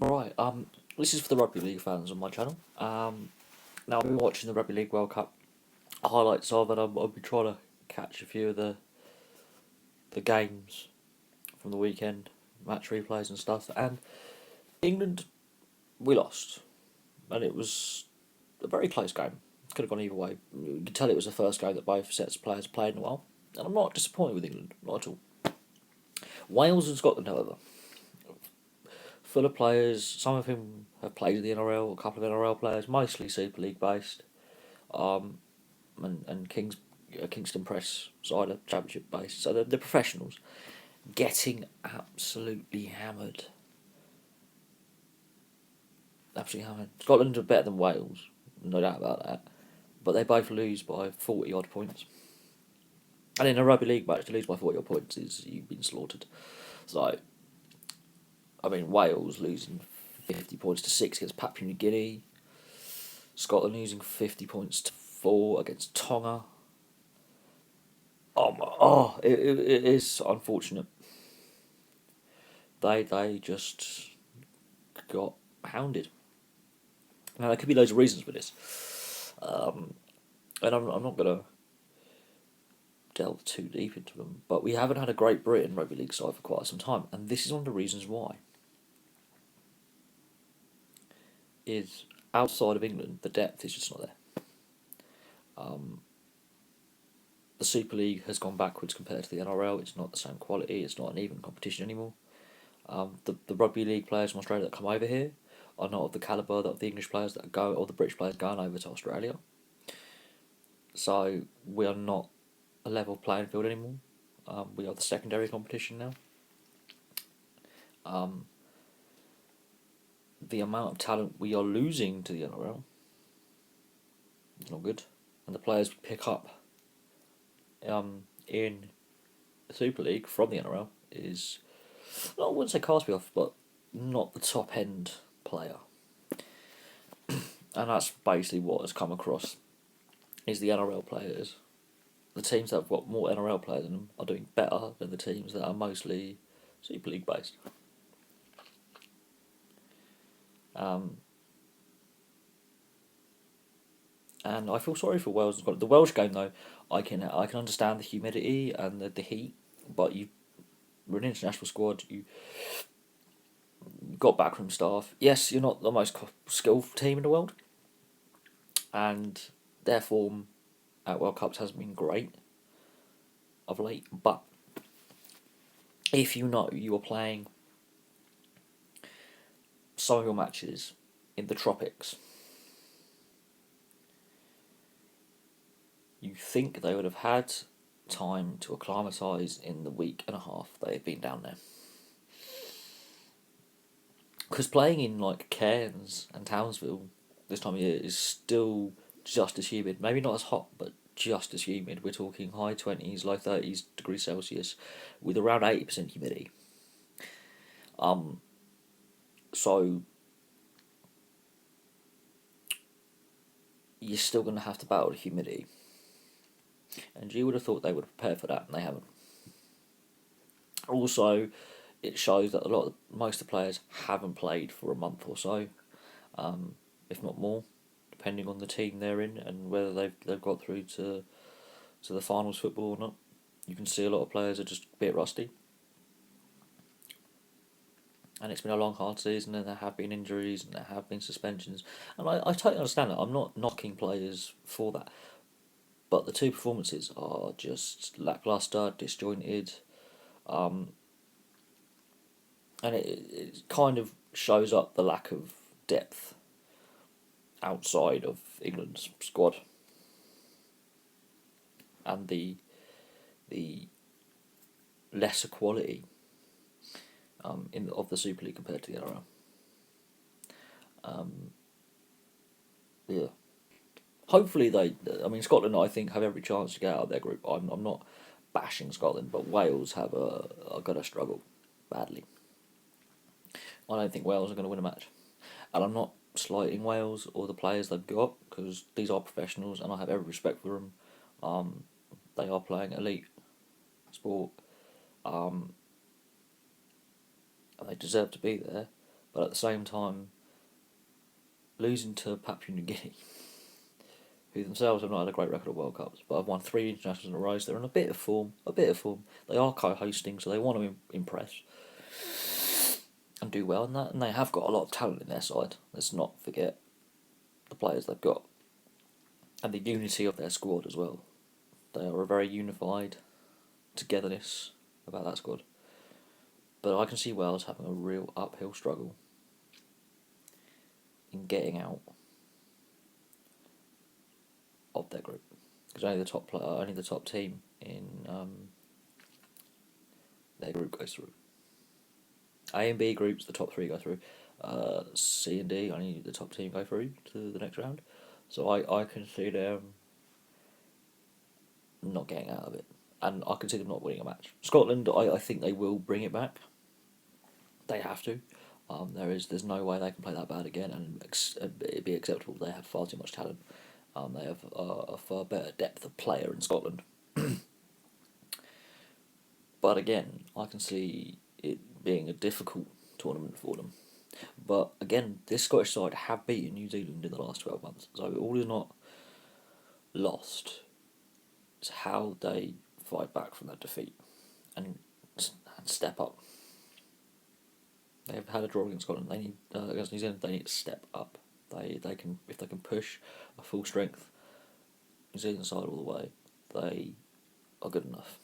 Right, this is for the Rugby League fans on my channel. Now I've been watching the Rugby League World Cup highlights of it. I've been trying to catch a few of the games from the weekend, match replays and stuff. And England, we lost, and it was a very close game. Could have gone either way. You could tell it was the first game that both sets of players played in a while, and I'm not disappointed with England, not at all. Wales and Scotland, however, full of players. Some of whom have played in the NRL. A couple of NRL players, mostly Super League based. Um, and Kingston Press side of Championship based. So they're professionals, getting absolutely hammered. Absolutely hammered. Scotland are better than Wales, no doubt about that. But they both lose by 40 odd points. And in a rugby league match, to lose by 40 odd points is you've been slaughtered. So, I mean, Wales losing 50 points to 6 against Papua New Guinea. Scotland losing 50 points to 4 against Tonga. It is unfortunate. They just got hounded. Now there could be loads of reasons for this, and I'm not gonna delve too deep into them. But we haven't had a Great Britain rugby league side for quite some time, and this is one of the reasons why. Is outside of England, the depth is just not there. The Super League has gone backwards compared to the NRL. It's not the same quality. It's not an even competition anymore. The rugby league players from Australia that come over here are not of the calibre of the English players that go, or the British players going over to Australia. So we are not a level playing field anymore. We are the secondary competition now. The amount of talent we are losing to the NRL is not good, and the players we pick up in the Super League from the NRL is, I wouldn't say cast me off, but not the top end player. And that's basically what has come across, is the NRL players. The teams that have got more NRL players in them are doing better than the teams that are mostly Super League based. And I feel sorry for Wales and Scotland. The Welsh game though, I can understand the humidity and the heat, but we're an international squad. You got backroom staff. Yes, you're not the most skilled team in the world, and their form at World Cups hasn't been great of late. But if you know you are playing some of your matches in the tropics, you think they would have had time to acclimatise in the week and a half they've been down there. Because playing in like Cairns and Townsville this time of year is still just as humid. Maybe not as hot, but just as humid. We're talking high 20s, low 30s degrees Celsius with around 80% humidity. So you're still going to have to battle the humidity. And you would have thought they would prepare for that, and they haven't. Also, it shows that most of the players haven't played for a month or so, if not more, depending on the team they're in and whether they've got through to the finals football or not. You can see a lot of players are just a bit rusty. And it's been a long, hard season, and there have been injuries and there have been suspensions. And I totally understand that. I'm not knocking players for that. But the two performances are just lacklustre, disjointed, and it kind of shows up the lack of depth outside of England's squad and the lesser quality of the Super League compared to the NRL. Yeah. Hopefully Scotland, I think, have every chance to get out of their group. I'm not bashing Scotland, but Wales are going to struggle badly. I don't think Wales are going to win a match, and I'm not slighting Wales or the players they've got, because these are professionals, and I have every respect for them. They are playing elite sport, and they deserve to be there. but at the same time, losing to Papua New Guinea, who themselves have not had a great record at World Cups, but have won 3 internationals in a row, so they're in a bit of form. They are co-hosting, so they want to impress and do well in that, and they have got a lot of talent in their side. Let's not forget the players they've got, and the unity of their squad as well. They are a very unified togetherness about that squad. But I can see Wales having a real uphill struggle in getting out of their group, because only the top team in their group goes through. A and B groups, the top 3 go through. C and D, only the top team go through to the next round. So I can see them not getting out of it, and I can see them not winning a match. Scotland, I think they will bring it back. They have to. There's no way they can play that bad again and it'd be acceptable. They have far too much talent. They have a far better depth of player in Scotland. But again, I can see it being a difficult tournament for them. But again, this Scottish side have beaten New Zealand in the last 12 months, so all is not lost. It's how they fight back from that defeat and step up. They've had a draw against Scotland. They need against New Zealand. They need to step up. They can, if they can push a full strength New Zealand side all the way, they are good enough.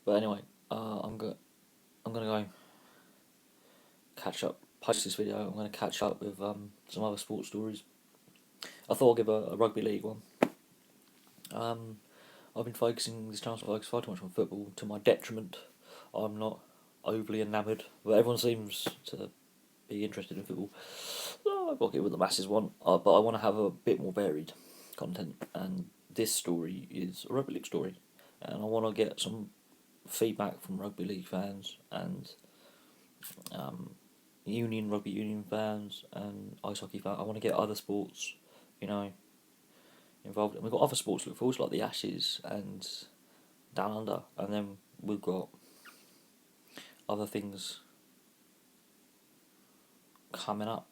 But anyway, I'm gonna go catch up. Post this video. I'm gonna catch up with some other sports stories. I thought I'd give a rugby league one. I've been focusing this channel focus far too much on football to my detriment. I'm not overly enamoured, but everyone seems to be interested in football. So I've got to get what the masses want, but I want to have a bit more varied content, and this story is a rugby league story, and I want to get some feedback from rugby league fans and rugby union fans and ice hockey fans. I want to get other sports, involved. And we've got other sports to look forward to, like the Ashes and Down Under, and then we've got other things coming up.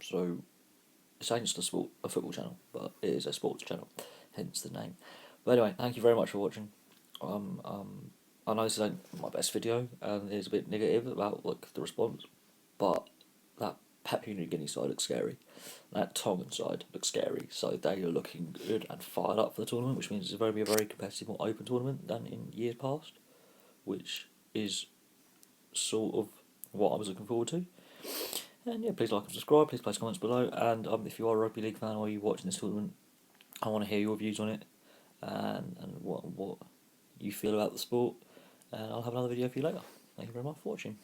So it's ain't just a football channel, but it is a sports channel, hence the name. But anyway, thank you very much for watching. I know this isn't my best video, and it's a bit negative about the response, but that Papua New Guinea side looks scary. That Tongan side looks scary. So they are looking good and fired up for the tournament, which means it's going to be a very competitive, more open tournament than in years past, which is sort of what I was looking forward to. And yeah, please like and subscribe, please place comments below, and if you are a rugby league fan or you're watching this tournament, I want to hear your views on it, and what you feel about the sport, and I'll have another video for you later. Thank you very much for watching.